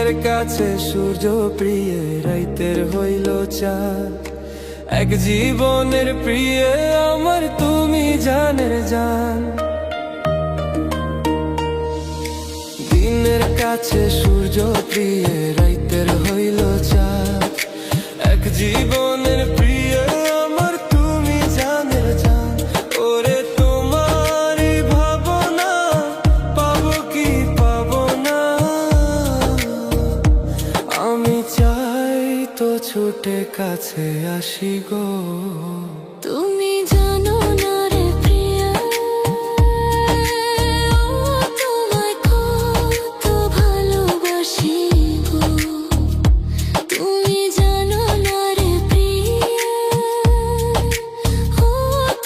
দিনের কাছে সূর্য প্রিয়, রাইতের হইল চাঁদ। এক জীবনের প্রিয় আমার তুমি জানের জান। দিনের কাছে সূর্য প্রিয়, রাইতের হইল চাঁদ। এক জীবনের প্রিয় আমার তুমি জানের জান। ওরে তোমার ভাবনা পাবো কি পাবো না, আমি চাই তো ছুটে কাছে আসি গো। তুমি জানো না রে প্রিয়া, তোমায় কত ভালোবাসি গো। তুমি জানো না রে প্রিয়া,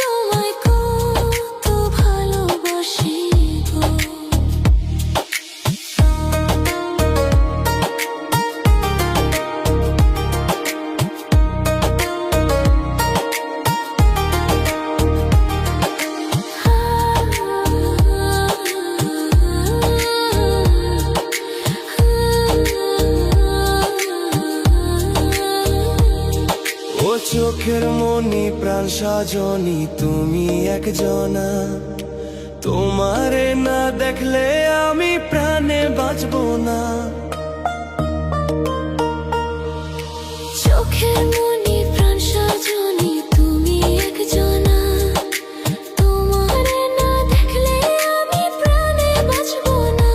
তোমায় কত ভালোবাসি গো। ও চোখের মনি প্রাণ সাজনি তুমি একজনা, তোমারে না দেখলে আমি প্রাণে বাঁচবো না। চোখের মনি প্রাণ সজনী তুমি একজনা, তোমারে না দেখলে আমি প্রাণে বাঁচবো না।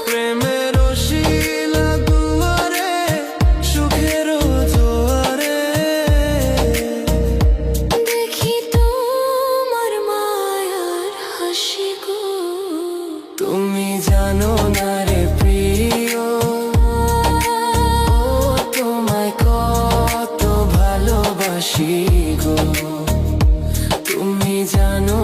প্রেমের শিলা দুয়ারে সুখের জোয়ারে, দেখি তোমার মায়ার হাসি গো। তুমি জানো না রে প্রিয়, তোমায় কত ভালোবাসি গো। তুমি জানো